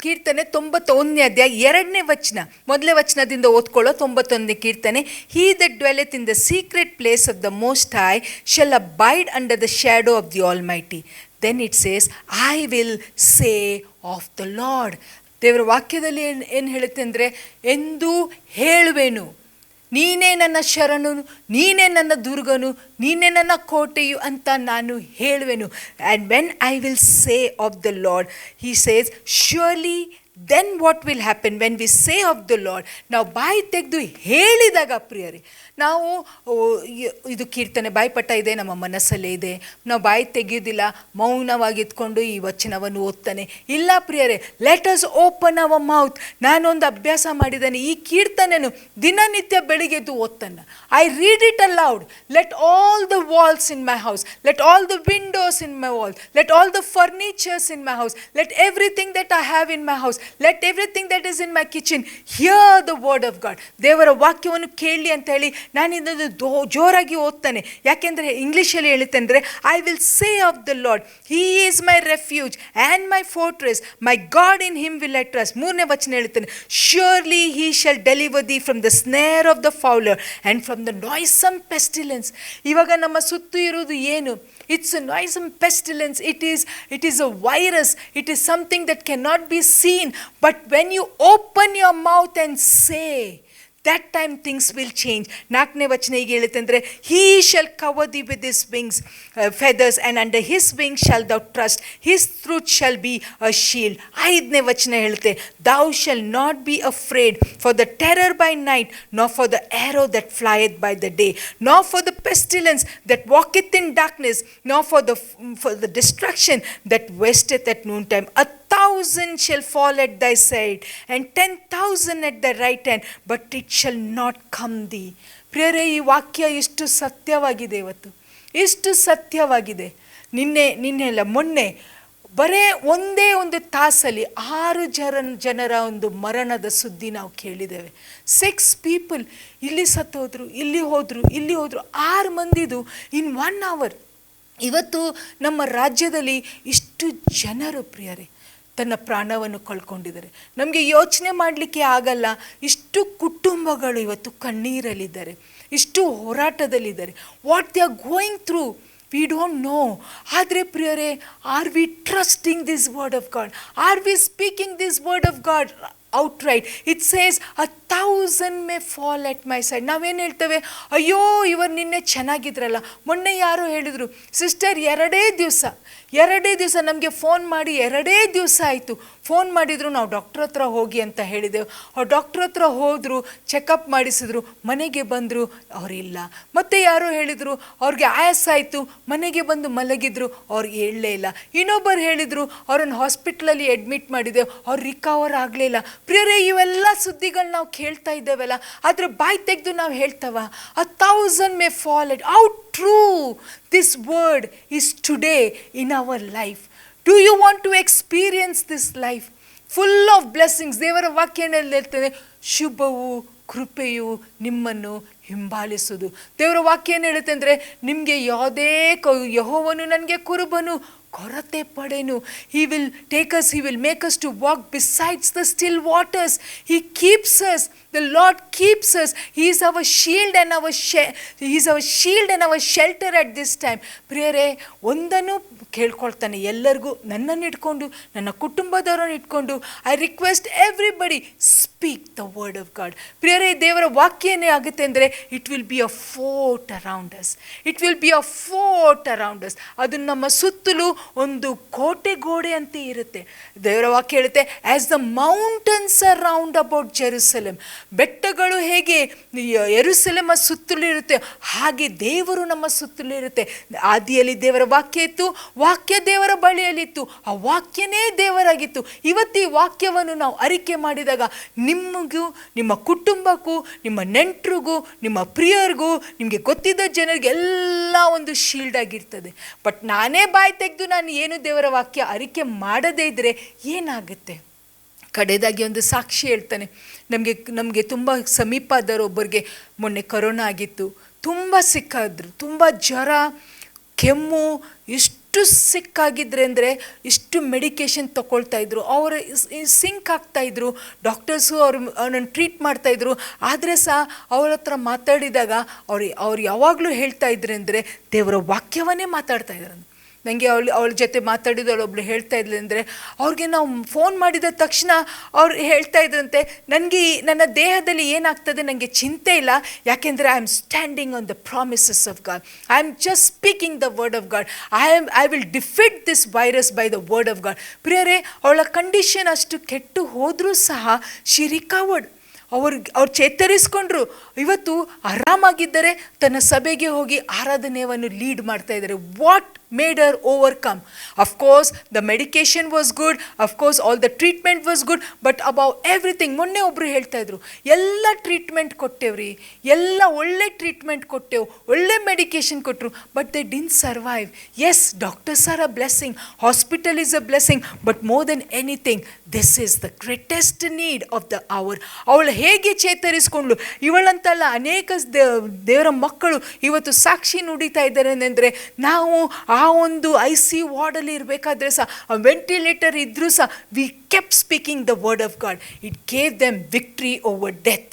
ಕೀರ್ತನೆ 91ನೇ ಅಧ್ಯಾಯ 2ನೇ ವಚನ, ಮೊದಲನೇ ವಚನದಿಂದ ಓದ್ಕೊಳ್ಳೋ 91ನೇ ಕೀರ್ತನೆ. He that dwelleth in the secret place of the most high shall abide under the shadow of the almighty. Then it says I will say of the Lord. ದೇವರ ವಾಕ್ಯದಲ್ಲಿ ಏನು ಹೇಳುತ್ತೆ ಅಂದರೆ, ಎಂದು ಹೇಳುವೆನು, ನೀನೇ ನನ್ನ ಶರಣು, ನೀನೇ ನನ್ನ ದುರ್ಗನು, ನೀನೇ ನನ್ನ ಕೋಟೆಯು ಅಂತ ನಾನು ಹೇಳುವೆನು. And when I will say of the Lord, he says surely. Then what will happen when we say of the Lord? ನಾವು ಬಾಯಿ ತೆಗೆದು ಹೇಳಿದಾಗ ಪ್ರಿಯರೇ, ನಾವು ಇದು ಕೀರ್ತನೆ ಬಾಯಿಪಟ ಇದೆ, ನಮ್ಮ ಮನಸ್ಸಲ್ಲೇ ಇದೆ, ನಾವು ಬಾಯಿ ತೆಗೆಯೋದಿಲ್ಲ, ಮೌನವಾಗಿದ್ಕೊಂಡು ಈ ವಚನವನ್ನು ಓದ್ತಾನೆ. ಇಲ್ಲ ಪ್ರಿಯರೇ, let us open our mouth. ನಾನೊಂದು ಅಭ್ಯಾಸ ಮಾಡಿದ್ದೇನೆ, ಈ ಕೀರ್ತನೆಯನ್ನು ದಿನನಿತ್ಯ ಬೆಳಿಗ್ಗೆದ್ದು ಓದ್ತಾನೆ. I read it aloud. Let all the walls in my house, let all the windows in my wall, let all the furnitures in my house, let everything that I have in my house, let everything that is in my kitchen hear the word of God. ದೇವರ ವಾಕ್ಯವನ್ನು ಕೇಳಿ ಅಂತ ಹೇಳಿ ನಾನು ಇದನ್ನು ಜೋರಾಗಿ ಓದ್ತಾನೆ. ಯಾಕೆಂದರೆ ಇಂಗ್ಲೀಷಲ್ಲಿ ಹೇಳುತ್ತೆ ಅಂದರೆ, I will say of the Lord, he is my refuge and my fortress, my God in him will I trust. 3ನೇ ವಚನ ಹೇಳ್ತಾನೆ, surely he shall deliver thee from the snare of the fowler and from the noisome pestilence. ಇವಾಗ ನಮ್ಮ ಸುತ್ತು ಇರುವುದು ಏನು? It's a noisome pestilence. It is a virus. It is something that cannot be seen. But when you open your mouth and say, that time things will change. 4ನೇ ವಚನ ಹೀಗೆ ಹೇಳುತ್ತೆ ಅಂದರೆ, he shall cover thee with his wings, feathers, and under his wings shall thou trust. His truth shall be a shield. 5ನೇ ವಚನ ಹೇಳುತ್ತೆ, thou shall not be afraid for the terror by night, nor for the arrow that flieth by the day, nor for the pestilence that walketh in darkness, nor for the destruction that wasteth at noontime. 1,000 shall fall at thy side and 10,000 at thy right hand, but it shall not come thee. ಪ್ರಿಯರೇ, ಈ ವಾಕ್ಯ ಎಷ್ಟು ಸತ್ಯವಾಗಿದೆ, ಇವತ್ತು ಎಷ್ಟು ಸತ್ಯವಾಗಿದೆ. ನಿನ್ನೆಲ್ಲ ಮೊನ್ನೆ ಬರೇ ಒಂದೇ ಒಂದು ತಾಸಲ್ಲಿ 6 ಜನರ ಒಂದು ಮರಣದ ಸುದ್ದಿ ನಾವು ಕೇಳಿದ್ದೇವೆ. 6 people ಇಲ್ಲಿ ಸತ್ತೋದ್ರು, ಇಲ್ಲಿ ಹೋದರು, 6 ಮಂದಿದು ಇನ್ 1 hour. ಇವತ್ತು ನಮ್ಮ ರಾಜ್ಯದಲ್ಲಿ ಇಷ್ಟು ಎಷ್ಟು ಜನರು ಪ್ರಿಯರೇ ತನ್ನ ಪ್ರಾಣವನ್ನು ಕಳ್ಕೊಂಡಿದ್ದಾರೆ. ನಮಗೆ ಯೋಚನೆ ಮಾಡಲಿಕ್ಕೆ ಆಗಲ್ಲ. ಇಷ್ಟು ಕುಟುಂಬಗಳು ಇವತ್ತು ಕಣ್ಣೀರಲ್ಲಿದ್ದಾರೆ, ಇಷ್ಟು ಹೋರಾಟದಲ್ಲಿದ್ದಾರೆ. What they are going through we don't know. ಆದರೆ ಪ್ರಿಯರೇ, are we trusting this word of God? Are we speaking this word of God outright? It says 1,000 may fall at my side. ನಾವೇನು ಹೇಳ್ತೇವೆ, ಅಯ್ಯೋ ಇವರು ನಿನ್ನೆ ಚೆನ್ನಾಗಿದ್ರಲ್ಲ. ಮೊನ್ನೆ ಯಾರೋ ಹೇಳಿದರು, ಸಿಸ್ಟರ್ ಎರಡೇ ದಿವಸ ನಮಗೆ ಫೋನ್ ಮಾಡಿ 2 ದಿವಸ ಆಯಿತು. ಫೋನ್ ಮಾಡಿದರು, ನಾವು ಡಾಕ್ಟ್ರ್ ಹತ್ರ ಹೋಗಿ ಅಂತ ಹೇಳಿದೆವು. ಅವ್ರು ಡಾಕ್ಟ್ರ್ ಹತ್ರ ಹೋದರು, ಚೆಕಪ್ ಮಾಡಿಸಿದ್ರು, ಮನೆಗೆ ಬಂದರು, ಅವರಿಲ್ಲ. ಮತ್ತೆ ಯಾರೋ ಹೇಳಿದರು ಅವ್ರಿಗೆ ಆಯಾಸ ಆಯಿತು, ಮನೆಗೆ ಬಂದು ಮಲಗಿದ್ರು, ಅವ್ರಿಗೆ ಹೇಳಲೇ ಇಲ್ಲ. ಇನ್ನೊಬ್ಬರು ಹೇಳಿದರು ಅವ್ರನ್ನ ಹಾಸ್ಪಿಟ್ಲಲ್ಲಿ ಅಡ್ಮಿಟ್ ಮಾಡಿದೆವು, ಅವ್ರು ರಿಕವರ್ ಆಗಲೇ ಇಲ್ಲ. ಪ್ರಿಯರೇ, ಇವೆಲ್ಲ ಸುದ್ದಿಗಳು ನಾವು ಕೇಳ್ತಾ ಇದ್ದೇವಲ್ಲ, ಆದರೆ ಬಾಯಿ ತೆಗೆದು ನಾವು ಹೇಳ್ತವ 1,000 may fall at. How true this word is today in our life. Do you want to experience this life full of blessings? ದೇವರ ವಾಕ್ಯದಲ್ಲಿ ಹೇಳ್ತದೆ, ಶುಭವು ಕೃಪೆಯು ನಿಮ್ಮನ್ನು ಹಿಂಬಾಲಿಸುವುದು. ದೇವರ ವಾಕ್ಯ ಏನು ಹೇಳುತ್ತೆ ಅಂದರೆ, ನಿಮಗೆ ಯಾವುದೇ ಯೆಹೋವನು ನನಗೆ ಕುರುಬನು, ಕೊರತೆ ಪಡೆನು. He will take us, He will make us to walk besides the still waters. He keeps us. The Lord keeps us. He is our shield and our shelter at this time. ಪ್ರಿಯರೇ, ಒಂದನ್ನು ಕೇಳ್ಕೊಳ್ತಾನೆ ಎಲ್ಲರಿಗೂ, ನನ್ನನ್ನು ಇಟ್ಕೊಂಡು, ನನ್ನ ಕುಟುಂಬದವರನ್ನು ಇಟ್ಕೊಂಡು, I request everybody, speak the word of god. ಪ್ರಿಯರೇ, ದೇವರ ವಾಕ್ಯ ಏನೇ ಆಗುತ್ತೆ ಅಂದರೆ, it will be a fort around us. It will be a fort around us. ಅದು ನಮ್ಮ ಸುತ್ತಲೂ ಒಂದು ಕೋಟೆ ಗೋಡೆ ಅಂತ ಇರುತ್ತೆ. ದೇವರ ವಾಕ್ಯ ಹೇಳುತ್ತೆ, as the mountains around about Jerusalem. ಬೆಟ್ಟಗಳು ಹೇಗೆ ಯೆರೂಸಲೇಮ ಸುತ್ತಲೂ ಇರುತ್ತೆ, ಹಾಗೆ ದೇವರು ನಮ್ಮ ಸುತ್ತಲೂ ಇರುತ್ತೆ. ಆದಿಯಲ್ಲಿ ದೇವರ ವಾಕ್ಯ ಇತ್ತು, ವಾಕ್ಯ ದೇವರ ಬಳಿಯಲ್ಲಿತ್ತು, ಆ ವಾಕ್ಯನೇ ದೇವರಾಗಿತ್ತು. ಇವತ್ತು ಈ ವಾಕ್ಯವನ್ನು ನಾವು ಅರಿಕೆ ಮಾಡಿದಾಗ ನಿಮಗೂ, ನಿಮ್ಮ ಕುಟುಂಬಕ್ಕೂ, ನಿಮ್ಮ ನೆಂಟರಿಗೂ, ನಿಮ್ಮ ಪ್ರಿಯರಿಗೂ, ನಿಮಗೆ ಗೊತ್ತಿದ್ದ ಜನರಿಗೆಲ್ಲ ಒಂದು ಶೀಲ್ಡ್ ಆಗಿರ್ತದೆ. ಬಟ್ ನಾನೇ ಬಾಯಿ ತೆಗೆದು ನಾನು ಏನು ದೇವರ ವಾಕ್ಯ ಅರಿಕೆ ಮಾಡದೇ ಇದ್ದರೆ ಏನಾಗುತ್ತೆ? ಕಡೆಯದಾಗಿ ಒಂದು ಸಾಕ್ಷಿ ಹೇಳ್ತಾನೆ. ನಮಗೆ ತುಂಬ ಸಮೀಪ ಆದವರೊಬ್ಬರಿಗೆ ಮೊನ್ನೆ ಕೊರೋನಾ ಆಗಿತ್ತು. ತುಂಬ ಸಿಕ್ಕಾದ್ರು, ತುಂಬ ಜ್ವರ, ಕೆಮ್ಮು, ಇಷ್ಟು ಸಿಕ್ಕಾಗಿದ್ರೆ ಅಂದರೆ ಇಷ್ಟು ಮೆಡಿಕೇಷನ್ ತೊಗೊಳ್ತಾಯಿದ್ರು. ಅವರು ಸಿಂಕ್ ಆಗ್ತಾಯಿದ್ರು. ಡಾಕ್ಟರ್ಸು ಅವ್ರನ್ನ ಟ್ರೀಟ್ ಮಾಡ್ತಾಯಿದ್ರು. ಆದರೆ ಸಹ ಅವ್ರ ಹತ್ರ ಮಾತಾಡಿದಾಗ ಅವ್ರು ಯಾವಾಗಲೂ ಹೇಳ್ತಾ ಇದ್ರು ಅಂದರೆ, ದೇವರ ವಾಕ್ಯವನ್ನೇ ಮಾತಾಡ್ತಾ ಇದ್ರು. ನನಗೆ ಅವಳ ಜೊತೆ ಮಾತಾಡಿದವಳು ಒಬ್ಳು ಹೇಳ್ತಾ ಇದ್ಲು ಅಂದರೆ, ಅವ್ರಿಗೆ ನಾವು ಫೋನ್ ಮಾಡಿದ ತಕ್ಷಣ ಅವ್ರು ಹೇಳ್ತಾ ಇದ್ರಂತೆ, ನನ್ನ ದೇಹದಲ್ಲಿ ಏನಾಗ್ತದೆ ನನಗೆ ಚಿಂತೆ ಇಲ್ಲ, ಯಾಕೆಂದರೆ I am standing on the promises of god. I am just speaking the word of god. I will defeat this virus by the word of god. ಪ್ರಿಯರೇ, ಅವಳ ಕಂಡೀಷನ್ ಅಷ್ಟು ಕೆಟ್ಟು ಹೋದರೂ ಸಹ ಶಿ ರಿಕವರ್ಡ್. ಅವ್ರು ಚೇತರಿಸ್ಕೊಂಡ್ರು. ಇವತ್ತು ಆರಾಮಾಗಿದ್ದರೆ ತನ್ನ ಸಭೆಗೆ ಹೋಗಿ ಆರಾಧನೆಯನ್ನು ಲೀಡ್ ಮಾಡ್ತಾ ಇದ್ದಾರೆ. What made her overcome? Of course the medication was good, of course all the treatment was good, but above everything, ಮೊನ್ನೆ ಒಬ್ಬರು ಹೇಳ್ತಾ ಇದ್ರು, ಎಲ್ಲ ಟ್ರೀಟ್ಮೆಂಟ್ ಕೊಟ್ಟೆವ್ರಿ, ಎಲ್ಲ ಒಳ್ಳೆ ಟ್ರೀಟ್ಮೆಂಟ್ ಕೊಟ್ಟೆವು, ಒಳ್ಳೆ ಮೆಡಿಕೇಶನ್ ಕೊಟ್ಟರು, but they didn't survive. Yes, doctors are a blessing, hospital is a blessing, but more than anything this is the greatest need of the hour. ಅವಳು ಹೇಗೆ ಚೇತರಿಸ್ಕೊಂಡ್ಳು, ಇವಳಂತಲ್ಲ ಅನೇಕ ದೇವರ ಮಕ್ಕಳು ಇವತ್ತು ಸಾಕ್ಷಿ ನುಡಿತಾ ಇದ್ದಾರೆ. ಅಂದರೆ ನಾವು ಆ ಒಂದು IC ವಾರ್ಡಲ್ಲಿ ಇರಬೇಕಾದ್ರೆ ಸಹ, ವೆಂಟಿಲೇಟರ್ ಇದ್ದರೂ ಸಹ, we kept speaking the word of God. It gave them victory over death.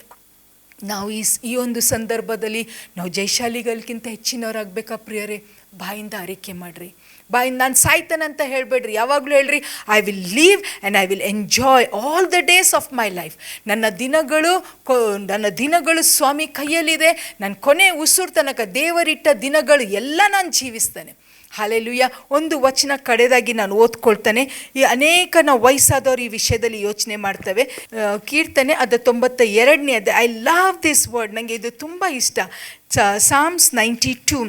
ನಾವು ಈ ಒಂದು ಸಂದರ್ಭದಲ್ಲಿ ನಾವು ಜಯಶಾಲಿಗಳಿಗಿಂತ ಹೆಚ್ಚಿನವರಾಗಬೇಕಾ ಪ್ರಿಯರೇ? ಬಾಯಿಂದ ಅರಿಕೆ ಮಾಡಿರಿ. ಬಾಯಿಂದ ನಾನು ಸಾಯ್ತಾನಂತ ಹೇಳಬೇಡ್ರಿ. ಯಾವಾಗಲೂ ಹೇಳ್ರಿ, I will leave and I will enjoy all the days of my life. ನನ್ನ ದಿನಗಳು ಸ್ವಾಮಿ ಕೈಯಲ್ಲಿದೆ. ನನ್ನ ಕೊನೆ ಉಸಿರು ತನಕ ದೇವರಿಟ್ಟ ದಿನಗಳು ಎಲ್ಲ ನಾನು ಜೀವಿಸ್ತೇನೆ. ಹಲ್ಲೆಲೂಯಾ. ಒಂದು ವಚನ ಕಡೆದಾಗಿ ನಾನು ಓದ್ಕೊಳ್ತಾನೆ. ಈ ಅನೇಕ ನಾವು ವಯಸ್ಸಾದವರು ಈ ವಿಷಯದಲ್ಲಿ ಯೋಚನೆ ಮಾಡ್ತೇವೆ. ಕೀರ್ತನೆ ಅದು 92ನೇ ಅಧ್ಯಾಯ. ಐ ಲವ್ ದಿಸ್ ವರ್ಡ್, ನನಗೆ ಇದು ತುಂಬ ಇಷ್ಟ. ಸಾಮ್ಸ್ 92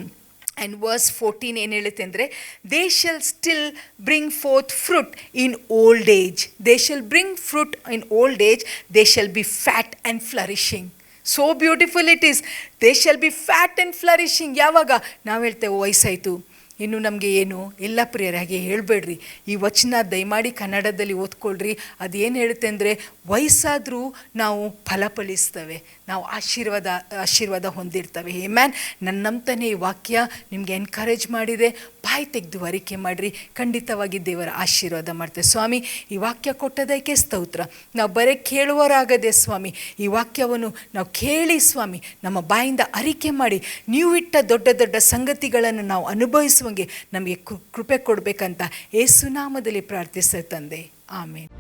and verse 14 ಏನು ಹೇಳುತ್ತೆ ಅಂದರೆ, they shall still bring fourth fruit in old age. They shall bring fruit in old age. They shall be fat and flourishing. So beautiful it is. They shall be fat and flourishing. ಯಾವಾಗ ನಾವು ಹೇಳ್ತೇವೆ ವಯಸ್ಸಾಯಿತು, ಇನ್ನು ನಮಗೆ ಏನು ಎಲ್ಲ ಪ್ರಿಯರೇ, ಹಾಗೆ ಹೇಳಬೇಡ್ರಿ. ಈ ವಚನ ದಯಮಾಡಿ ಕನ್ನಡದಲ್ಲಿ ಓದ್ಕೊಳ್ರಿ. ಅದೇನು ಹೇಳುತ್ತೆ ಅಂದರೆ, ವಯಸ್ಸಾದರೂ ನಾವು ಫಲಿಸ್ತೇವೆ, ನಾವು ಆಶೀರ್ವಾದ ಹೊಂದಿರ್ತೇವೆ. ಆಮೆನ್. ನನ್ನಂತನೇ ಈ ವಾಕ್ಯ ನಿಮಗೆ ಎನ್ಕರೇಜ್ ಮಾಡಿದೆ. ಬಾಯಿ ತೆಗೆದು ಅರಿಕೆ ಮಾಡಿರಿ, ಖಂಡಿತವಾಗಿ ದೇವರ ಆಶೀರ್ವಾದ ಮಾಡ್ತೇವೆ. ಸ್ವಾಮಿ, ಈ ವಾಕ್ಯ ಕೊಟ್ಟದಕ್ಕೆ ಸ್ತೋತ್ರ. ನಾವು ಬರೀ ಕೇಳುವರಾಗದೆ ಸ್ವಾಮಿ, ಈ ವಾಕ್ಯವನ್ನು ನಾವು ಕೇಳಿ ಸ್ವಾಮಿ ನಮ್ಮ ಬಾಯಿಂದ ಅರಿಕೆ ಮಾಡಿ ನೀವು ಇಟ್ಟ ದೊಡ್ಡ ದೊಡ್ಡ ಸಂಗತಿಗಳನ್ನು ನಾವು ಅನುಭವಿಸುವಂಗೆ ನಮಗೆ ಕೃಪೆ ಕೊಡಬೇಕಂತ ಯೇಸು ನಾಮದಲ್ಲಿ ಪ್ರಾರ್ಥಿಸ ತಂದೆ. ಆಮೇನ್.